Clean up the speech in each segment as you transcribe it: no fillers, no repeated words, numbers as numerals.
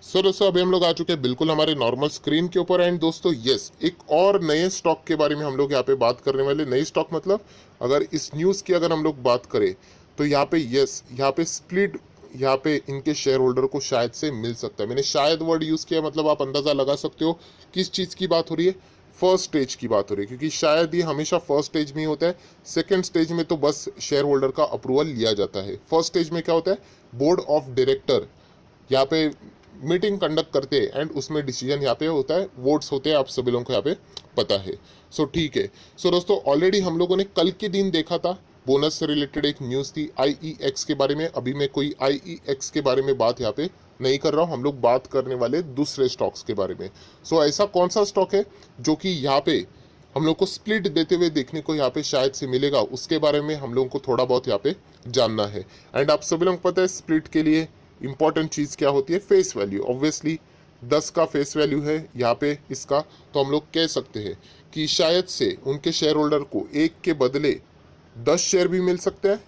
सो दोस्तों अभी हम लोग आ चुके हैं बिल्कुल हमारे नॉर्मल स्क्रीन के ऊपर। एंड दोस्तों यस, एक और नए स्टॉक के बारे में हम लोग यहाँ पे बात करने वाले। नई स्टॉक मतलब अगर इस न्यूज़ की अगर हम लोग बात करें तो यहाँ पे यस, यहाँ पे स्प्लिट, यहाँ पे इनके शेयर होल्डर को शायद से मिल सकता है। मैंने शायद वर्ड यूज़ किया, मतलब आप अंदाज़ा लगा सकते हो किस चीज़ की बात हो रही है। फर्स्ट स्टेज की बात हो रही है, क्योंकि शायद ये हमेशा फर्स्ट स्टेज में ही होता है। सेकेंड स्टेज में तो बस शेयर होल्डर का अप्रूवल लिया जाता है। फर्स्ट स्टेज में क्या होता है, बोर्ड ऑफ डायरेक्टर यहाँ पे मीटिंग कंडक्ट करते हैं एंड उसमें डिसीजन यहाँ पे होता है, वोट्स होते हैं, आप सभी लोगों को यहाँ पे पता है। सो ठीक है। सो दोस्तों ऑलरेडी हम लोगों ने कल के दिन देखा था, बोनस से रिलेटेड एक न्यूज़ थी आईईएक्स के बारे में। अभी मैं कोई आईईएक्स के बारे में बात यहाँ पे नहीं कर रहा हूँ, हम लोग बात करने वाले दूसरे स्टॉक्स के बारे में। सो ऐसा कौन सा स्टॉक है जो कि यहाँ पे हम लोग को स्प्लिट देते हुए देखने को यहाँ पे शायद से मिलेगा, उसके बारे में हम लोगों को थोड़ा बहुत यहाँ पे जानना है। एंड आप सभी लोगों को पता है स्प्लिट के लिए इंपॉर्टेंट चीज़ क्या होती है, फेस वैल्यू। ऑब्वियसली 10 का फेस वैल्यू है यहाँ पे इसका, तो हम लोग कह सकते हैं कि शायद से उनके शेयर होल्डर को एक के बदले 10 शेयर भी मिल सकते हैं,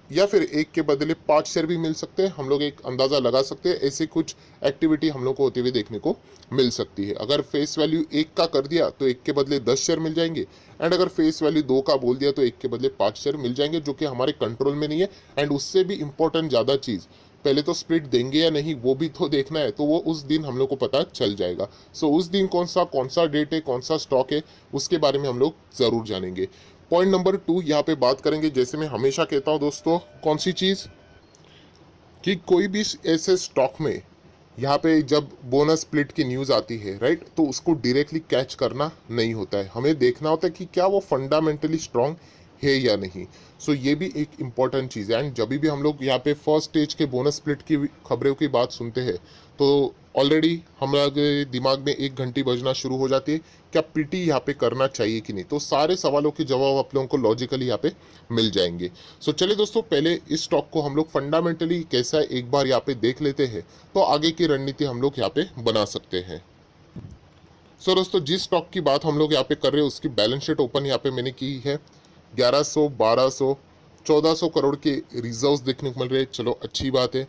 या फिर एक के बदले 5 शेयर भी मिल सकते हैं। हम लोग एक अंदाज़ा लगा सकते हैं, ऐसी कुछ एक्टिविटी हम लोग को होते हुए देखने को मिल सकती है। अगर फेस वैल्यू 1 का कर दिया तो एक के बदले 10 शेयर मिल जाएंगे, एंड अगर फेस वैल्यू 2 का बोल दिया तो एक के बदले 5 शेयर मिल जाएंगे, जो कि हमारे कंट्रोल में नहीं है। एंड उससे भी इंपॉर्टेंट ज़्यादा चीज़, पहले तो स्प्लिट देंगे या नहीं वो भी तो देखना है, तो वो उस दिन हम लोग को पता चल जाएगा। सो उस दिन कौन सा डेट है, कौन सा स्टॉक है, उसके बारे में हम लोग ज़रूर जानेंगे। पॉइंट नंबर 2 यहाँ पे बात करेंगे, जैसे मैं हमेशा कहता हूँ दोस्तों, कौन सी चीज़, कि कोई भी ऐसे स्टॉक में यहाँ पे जब बोनस स्प्लिट की न्यूज़ आती है राइट, तो उसको डायरेक्टली कैच करना नहीं होता है। हमें देखना होता है कि क्या वो फंडामेंटली स्ट्रांग है या नहीं। सो ये भी एक इम्पॉर्टेंट चीज़ है। एंड जब भी हम लोग यहाँ पे फर्स्ट स्टेज के बोनस स्प्लिट की खबरों की बात सुनते हैं तो ऑलरेडी हमारे दिमाग में एक घंटी बजना शुरू हो जाती है, क्या पीटी यहाँ पे करना चाहिए कि नहीं। तो सारे सवालों के जवाब आप लोगों को लॉजिकली यहाँ पे मिल जाएंगे। सो चलिए दोस्तों, पहले इस स्टॉक को हम लोग फंडामेंटली कैसा है एक बार यहाँ पे देख लेते हैं, तो आगे की रणनीति हम लोग यहाँ पे बना सकते हैं। सो दोस्तों जिस स्टॉक की बात हम लोग यहाँ पे कर रहे हैं उसकी बैलेंस शीट ओपन यहाँ पे मैंने की है। 1100, 1200, 1400 करोड़ के रिजर्व्स देखने को मिल रहे हैं। चलो अच्छी बात है।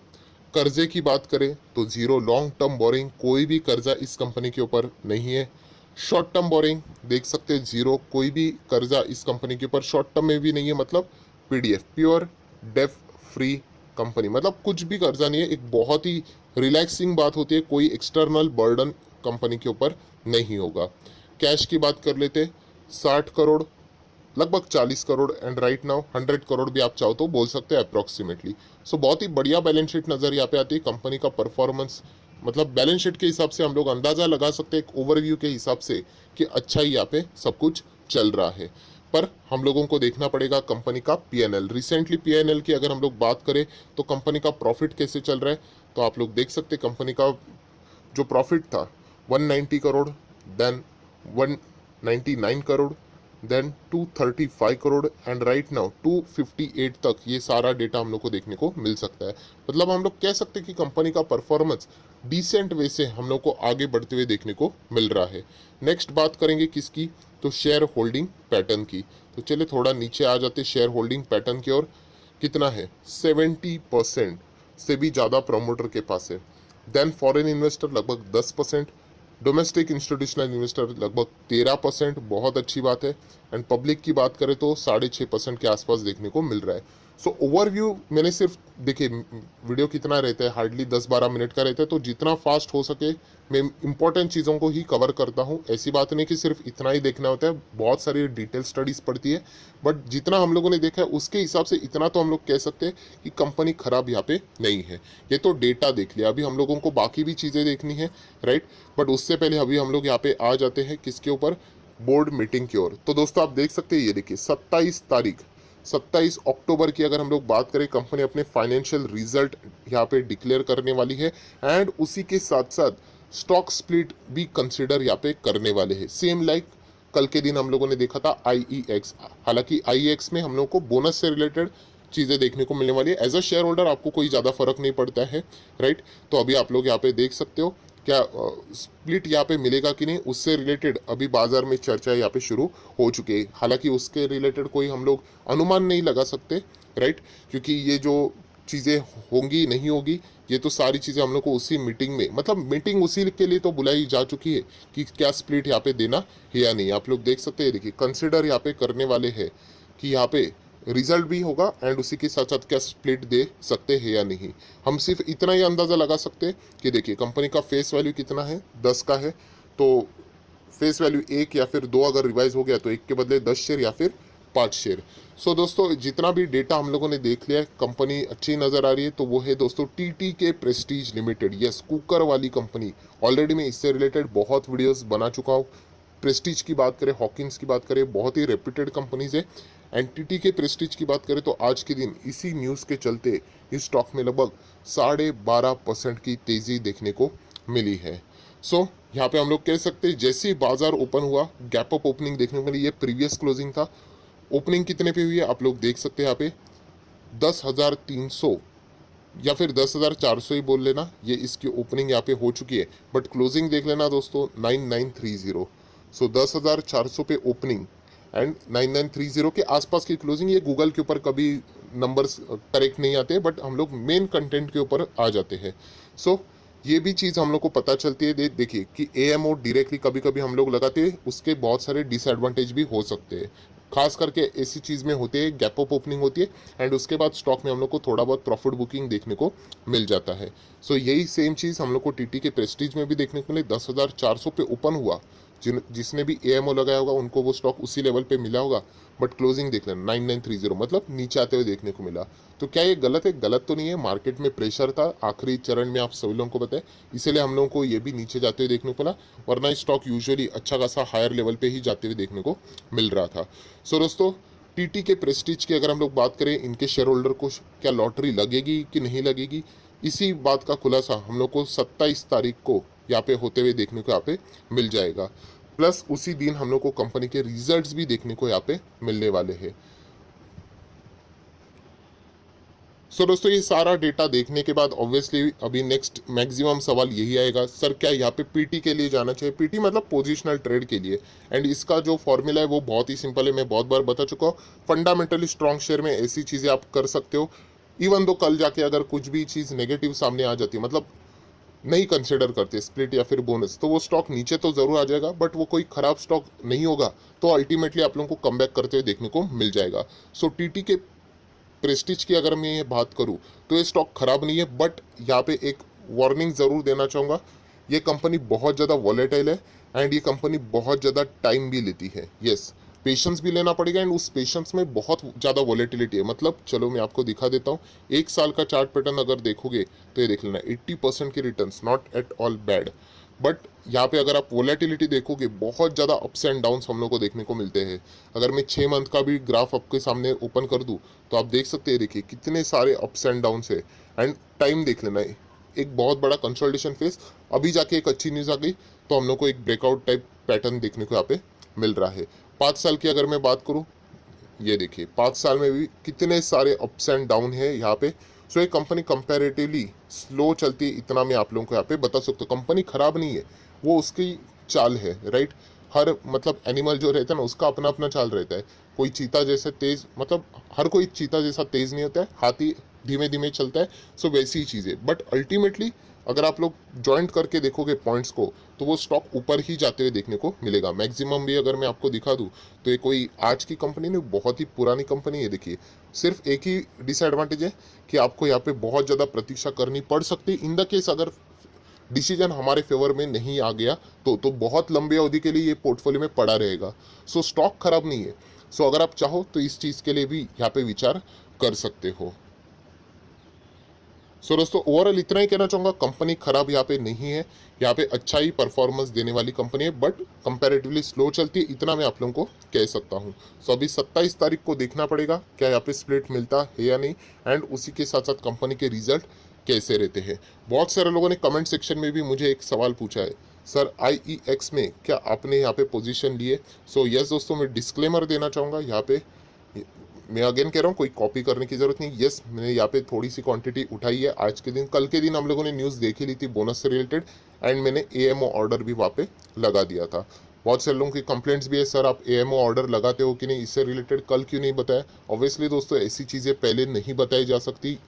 कर्जे की बात करें तो जीरो लॉन्ग टर्म बोरिंग, कोई भी कर्जा इस कंपनी के ऊपर नहीं है। शॉर्ट टर्म बोरिंग देख सकते हैं जीरो, कोई भी कर्जा इस कंपनी के ऊपर शॉर्ट टर्म में भी नहीं है, मतलब PDF, pure debt free company, मतलब कुछ भी कर्जा नहीं है। एक बहुत ही रिलैक्सिंग बात होती है, कोई एक्सटर्नल बर्डन कंपनी के ऊपर नहीं होगा। कैश की बात कर लेते, 60 करोड़, लगभग 40 crore, and right now 100 crore भी आप चाहो तो बोल सकते हैं अप्रॉक्सीमेटली। सो बहुत ही बढ़िया बैलेंस शीट नजर यहाँ पे आती है। कंपनी का परफॉर्मेंस, मतलब बैलेंस शीट के हिसाब से हम लोग अंदाजा लगा सकते हैं, एक ओवरव्यू के हिसाब से, कि अच्छा ही यहाँ पे सब कुछ चल रहा है। पर हम लोगों को देखना पड़ेगा कंपनी का पीएनएल। रिसेंटली पीएनएल की अगर हम लोग बात करें तो कंपनी का प्रॉफिट कैसे चल रहा है, तो आप लोग देख सकते हैं कंपनी का जो प्रॉफिट था 190 crore, then 199 crore, then 235 crore, and right now 258 तक। ये सारा डेटा हम लोग को देखने को मिल सकता है। मतलब हम लोग कह सकते हैं कि कंपनी का परफॉर्मेंस डिसेंट वे से हम लोग को आगे बढ़ते हुए देखने को मिल रहा है। नेक्स्ट बात करेंगे किसकी, तो शेयर होल्डिंग पैटर्न की। तो चलिए थोड़ा नीचे आ जाते शेयर होल्डिंग पैटर्न की ओर। कितना है, 70% से भी ज़्यादा प्रमोटर के पास है। देन फॉरेन इन्वेस्टर लगभग 10%, डोमेस्टिक इंस्टीट्यूशनल इन्वेस्टर लगभग 13%, बहुत अच्छी बात है। एंड पब्लिक की बात करें तो 6.5% के आसपास देखने को मिल रहा है। सो ओवरव्यू मैंने सिर्फ, देखिए वीडियो कितना रहता है, हार्डली 10-12 मिनट का रहता है, तो जितना फास्ट हो सके मैं इंपॉर्टेंट चीज़ों को ही कवर करता हूँ। ऐसी बात नहीं कि सिर्फ इतना ही देखना होता है, बहुत सारी डिटेल स्टडीज पड़ती है, बट जितना हम लोगों ने देखा है उसके हिसाब से इतना तो हम लोग कह सकते हैं कि कंपनी खराब यहाँ पे नहीं है। ये तो डेटा देख लिया, अभी हम लोगों को बाकी भी चीज़ें देखनी है राइट। बट उससे पहले अभी हम लोग यहाँ पे आ जाते हैं किसके ऊपर, बोर्ड मीटिंग की ओर। तो दोस्तों आप देख सकते हैं, ये देखिए 27 तारीख, 27 अक्टूबर की अगर हम लोग बात करें, कंपनी अपने फाइनेंशियल रिजल्ट यहाँ पे डिक्लेयर करने वाली है। एंड उसी के साथ साथ स्टॉक स्प्लिट भी कंसिडर यहाँ पे करने वाले हैं, सेम लाइक कल के दिन हम लोगों ने देखा था आईईएक्स। हालांकि आईईएक्स में हम लोग को बोनस से रिलेटेड चीज़ें देखने को मिलने वाली है। एज अ शेयर होल्डर आपको कोई ज़्यादा फर्क नहीं पड़ता है राइट। तो अभी आप लोग यहाँ पे देख सकते हो क्या स्प्लिट यहाँ पे मिलेगा कि नहीं, उससे रिलेटेड अभी बाजार में चर्चा यहाँ पे शुरू हो चुकी है। हालांकि उसके रिलेटेड कोई हम लोग अनुमान नहीं लगा सकते राइट, क्योंकि ये जो चीज़ें होंगी नहीं होगी, ये तो सारी चीज़ें हम लोग को उसी मीटिंग में, मतलब मीटिंग उसी के लिए तो बुलाई जा चुकी है कि क्या स्प्लिट यहाँ पे देना है या नहीं। आप लोग देख सकते हैं, देखिए कंसिडर यहाँ पे करने वाले हैं कि यहाँ पे रिजल्ट भी होगा एंड उसी के साथ साथ क्या स्प्लिट दे सकते हैं या नहीं। हम सिर्फ इतना ही अंदाज़ा लगा सकते हैं कि देखिए कंपनी का फेस वैल्यू कितना है, 10 का है, तो फेस वैल्यू 1 या फिर 2 अगर रिवाइज हो गया तो 1 के बदले 10 शेयर या फिर 5 शेयर। सो दोस्तों जितना भी डेटा हम लोगों ने देख लिया है, कंपनी अच्छी नज़र आ रही है, तो वो है दोस्तों टीटी के प्रेस्टीज लिमिटेड। यस, कुकर वाली कंपनी। ऑलरेडी मैं इससे रिलेटेड बहुत वीडियोस बना चुका हूँ। प्रेस्टीज की बात करें, हॉकिंस की बात करें, बहुत ही रेप्यूटेड कंपनीज है। एंड टीटी के प्रेस्टीज की बात करें तो आज के दिन इसी न्यूज़ के चलते इस स्टॉक में लगभग 12.5% की तेज़ी देखने को मिली है। सो यहाँ पे हम लोग कह सकते हैं जैसे ही बाजार ओपन हुआ, गैप अप ओपनिंग देखने को मिली। ये प्रीवियस क्लोजिंग था। ओपनिंग कितने पे हुई है आप लोग देख सकते हैं यहाँ पे 10,300 या फिर 10,400 ही बोल लेना, ये इसकी ओपनिंग यहाँ पे हो चुकी है। बट क्लोजिंग देख लेना दोस्तों 9930। सो 10,400 पे ओपनिंग एंड 9930 के आसपास की क्लोजिंग। ये गूगल के ऊपर कभी नंबर्स करेक्ट नहीं आते, बट हम लोग मेन कंटेंट के ऊपर आ जाते हैं। सो ये भी चीज़ हम लोग को पता चलती है। देखिए कि एएमओ डायरेक्टली कभी कभी हम लोग लगाते हैं, उसके बहुत सारे डिसएडवांटेज भी हो सकते हैं। खास करके ऐसी चीज़ में होते हैं, गैप अप ओपनिंग होती है एंड उसके बाद स्टॉक में हम लोग को थोड़ा बहुत प्रॉफिट बुकिंग देखने को मिल जाता है। सो यही सेम चीज़ हम लोग को टीटी के प्रेस्टीज में भी देखने को मिले। 10,400 पे ओपन हुआ, जिसने भी एएमओ लगाया होगा उनको वो स्टॉक उसी लेवल पे मिला होगा। बट क्लोजिंग देख लेना 9930, मतलब नीचे आते हुए देखने को मिला। तो क्या ये गलत है? गलत तो नहीं है। मार्केट में प्रेशर था आखिरी चरण में, आप सभी लोगों को पता है, इसीलिए हम लोगों को ये भी नीचे जाते हुए देखने को मिला, वरना स्टॉक यूजुअली अच्छा खासा हायर लेवल पे ही जाते हुए देखने को मिल रहा था। सो दोस्तों टीटी के प्रेस्टीज की अगर हम लोग बात करें, इनके शेयर होल्डर को क्या लॉटरी लगेगी कि नहीं लगेगी, इसी बात का खुलासा हम लोग को 27 तारीख को यहाँ पे होते हुए देखने को यहाँ पे मिल जाएगा। प्लस उसी दिन हम लोग को कंपनी के रिजल्ट्स भी देखने को यहाँ पे मिलने वाले हैं। सो दोस्तों ये सारा डेटा देखने के बाद ऑब्वियसली अभी नेक्स्ट मैक्सिमम सवाल यही आएगा, सर क्या यहाँ पे पीटी के लिए जाना चाहिए? पीटी मतलब पोजिशनल ट्रेड के लिए। एंड इसका जो फॉर्मूला है वो बहुत ही सिंपल है, मैं बहुत बार बता चुका हूँ। फंडामेंटली स्ट्रॉन्ग शेयर में ऐसी चीज़ें आप कर सकते हो, इवन दो कल जाके अगर कुछ भी चीज़ नेगेटिव सामने आ जाती है, मतलब नहीं कंसिडर करते स्प्लिट या फिर बोनस, तो वो स्टॉक नीचे तो जरूर आ जाएगा, बट वो कोई खराब स्टॉक नहीं होगा, तो अल्टीमेटली आप लोगों को कम बैक करते हुए देखने को मिल जाएगा। सो टीटी के प्रेस्टीज की अगर मैं ये बात करूं तो ये स्टॉक खराब नहीं है, बट यहाँ पे एक वार्निंग ज़रूर देना चाहूँगा। ये कंपनी बहुत ज़्यादा वॉलेटाइल है एंड ये कंपनी बहुत ज़्यादा टाइम भी लेती है। यस, पेशेंस भी लेना पड़ेगा एंड उस पेशेंस में बहुत ज़्यादा वॉलेटिलिटी है। मतलब चलो मैं आपको दिखा देता हूँ, एक साल का चार्ट पैटर्न अगर देखोगे तो ये देख लेना 80% के returns, not at all bad. But यहाँ पे अगर आप वोलेटिलिटी देखोगे, बहुत ज़्यादा अप्स एंड डाउन्स हम लोग को देखने को मिलते हैं। अगर मैं 6 मंथ का भी ग्राफ आपके सामने ओपन कर दूँ तो आप देख सकते हैं, देखिए कितने सारे अप्स एंड डाउन्स है। एंड टाइम देख लेना है, एक बहुत बड़ा कंसोलिडेशन फेस, अभी जाके एक अच्छी न्यूज़ आ गई तो हम लोग को एक ब्रेकआउट टाइप पैटर्न देखने को यहाँ पे मिल रहा है। 5 साल की अगर मैं बात करूँ, ये देखिए 5 साल में भी कितने सारे अप्स एंड डाउन है यहाँ पे। सो ये कंपनी कंपैरेटिवली स्लो चलती है, इतना मैं आप लोगों को यहाँ पे बता सकता हूँ। कंपनी खराब नहीं है, वो उसकी चाल है, राइट। हर मतलब एनिमल जो रहता है ना, उसका अपना अपना चाल रहता है। कोई चीता जैसे तेज, मतलब हर कोई चीता जैसा तेज नहीं होता है, हाथी धीमे धीमे चलता है। सो वैसी ही चीज़ है, बट अल्टीमेटली अगर आप लोग ज्वाइंट करके देखोगे पॉइंट्स को, तो वो स्टॉक ऊपर ही जाते हुए देखने को मिलेगा। मैक्सिमम भी अगर मैं आपको दिखा दूँ तो ये कोई आज की कंपनी नहीं, बहुत ही पुरानी कंपनी है। देखिए सिर्फ एक ही डिसएडवांटेज है कि आपको यहाँ पे बहुत ज़्यादा प्रतीक्षा करनी पड़ सकती है, इन द केस अगर डिसीजन हमारे फेवर में नहीं आ गया तो बहुत लंबी अवधि के लिए ये पोर्टफोलियो में पड़ा रहेगा। सो स्टॉक खराब नहीं है। सो अगर आप चाहो तो इस चीज़ के लिए भी यहाँ पे विचार कर सकते हो। सो दोस्तों ओवरऑल इतना ही कहना चाहूँगा, कंपनी खराब यहाँ पे नहीं है, यहाँ पे अच्छा ही परफॉर्मेंस देने वाली कंपनी है, बट कंपैरेटिवली स्लो चलती है, इतना मैं आप लोगों को कह सकता हूँ। सो अभी 27 तारीख को देखना पड़ेगा क्या यहाँ पे स्प्लिट मिलता है या नहीं, एंड उसी के साथ साथ कंपनी के रिजल्ट कैसे रहते हैं। बहुत सारे लोगों ने कमेंट सेक्शन में भी मुझे एक सवाल पूछा है, सर IEX में क्या आपने यहाँ पे पोजीशन लिए? सो यस दोस्तों, मैं डिस्क्लेमर देना चाहूँगा यहाँ पे, मैं अगेन कह रहा हूँ कोई कॉपी करने की जरूरत नहीं। यस, मैंने यहाँ पे थोड़ी सी क्वांटिटी उठाई है आज के दिन। कल के दिन हम लोगों ने न्यूज़ देख ही ली थी बोनस से रिलेटेड, एंड मैंने AMO ऑर्डर भी वहाँ पे लगा दिया था। बहुत से लोगों की कंप्लेंट्स भी है, सर आप AMO ऑर्डर लगाते हो कि नहीं, इससे रिलेटेड कल क्यों नहीं बताया? ऑब्वियसली दोस्तों ऐसी चीज़ें पहले नहीं बताई जा सकती,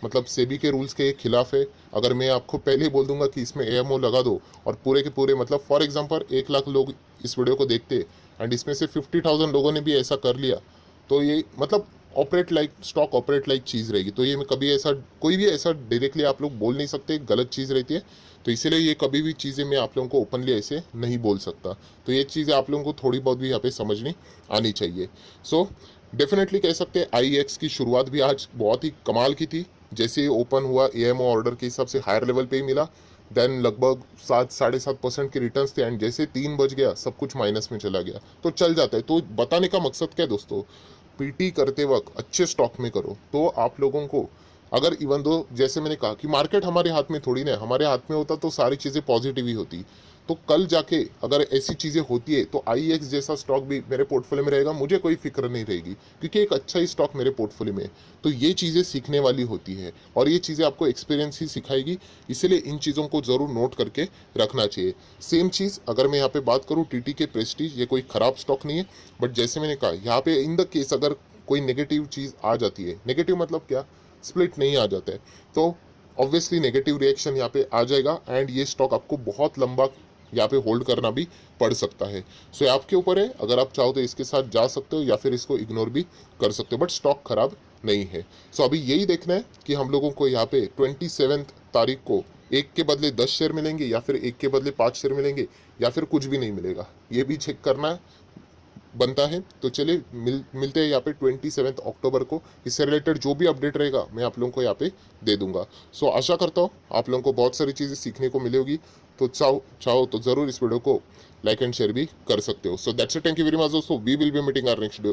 मतलब सेबी के रूल्स के खिलाफ है। अगर मैं आपको पहले ही बोल दूंगा कि इसमें एएमओ लगा दो और पूरे के पूरे मतलब फॉर एग्जांपल 1 लाख लोग इस वीडियो को देखते एंड इसमें से 50,000 लोगों ने भी ऐसा कर लिया, तो ये मतलब operate like stock operate like चीज़ रहेगी। तो ये मैं कभी ऐसा कोई भी ऐसा डायरेक्टली आप लोग बोल नहीं सकते, गलत चीज़ रहती है। तो इसीलिए ये कभी भी चीज़ें मैं आप लोगों को ओपनली ऐसे नहीं बोल सकता। तो ये चीज़ें आप लोगों को थोड़ी बहुत भी यहाँ पे समझनी आनी चाहिए। सो डेफिनेटली कह सकते हैं IEX की शुरुआत भी आज बहुत ही कमाल की थी। जैसे ही ओपन हुआ एएमओ ऑर्डर के हिसाब से हायर लेवल पे ही मिला, देन लगभग 7-7.5% के रिटर्न्स थे एंड जैसे 3 बज गया सब कुछ माइनस में चला गया। तो चल जाता है। तो बताने का मकसद क्या है दोस्तों, पीटी करते वक्त अच्छे स्टॉक में करो तो आप लोगों को, अगर इवन दो जैसे मैंने कहा कि मार्केट हमारे हाथ में थोड़ी ना है, हमारे हाथ में होता तो सारी चीज़ें पॉजिटिव ही होती। तो कल जाके अगर ऐसी चीज़ें होती है तो IEX जैसा स्टॉक भी मेरे पोर्टफोलियो में रहेगा, मुझे कोई फिक्र नहीं रहेगी क्योंकि एक अच्छा ही स्टॉक मेरे पोर्टफोलियो में है। तो ये चीज़ें सीखने वाली होती है और ये चीज़ें आपको एक्सपीरियंस ही सिखाएगी, इसलिए इन चीज़ों को ज़रूर नोट करके रखना चाहिए। सेम चीज़ अगर मैं यहाँ पे बात करूँ TT के प्रेस्टीज, ये कोई ख़राब स्टॉक नहीं है, बट जैसे मैंने कहा यहाँ पे इन द केस अगर कोई नेगेटिव चीज़ आ जाती है, नेगेटिव मतलब क्या, स्प्लिट नहीं आ जाता है, तो ऑब्वियसली नेगेटिव रिएक्शन यहाँ पे आ जाएगा एंड ये स्टॉक आपको बहुत लंबा यहाँ पे होल्ड करना भी पड़ सकता है। सो ये आपके ऊपर है, अगर आप चाहो तो इसके साथ जा सकते हो या फिर इसको इग्नोर भी कर सकते हो, बट स्टॉक खराब नहीं है। सो अभी यही देखना है कि हम लोगों को यहाँ पे 27 तारीख को एक के बदले 10 शेयर मिलेंगे या फिर एक के बदले 5 शेयर मिलेंगे या फिर कुछ भी नहीं मिलेगा, ये भी चेक करना बनता है। तो चलिए मिलते हैं यहाँ पे 27 अक्टूबर को। इससे रिलेटेड जो भी अपडेट रहेगा मैं आप लोगों को यहाँ पे दे दूंगा। सो आशा करता हूँ आप लोगों को बहुत सारी चीज़ें सीखने को मिलेगी। तो चाहो तो ज़रूर इस वीडियो को लाइक एंड शेयर भी कर सकते हो। So that's it, thank you very much दोस्तों, we will be meeting our next video.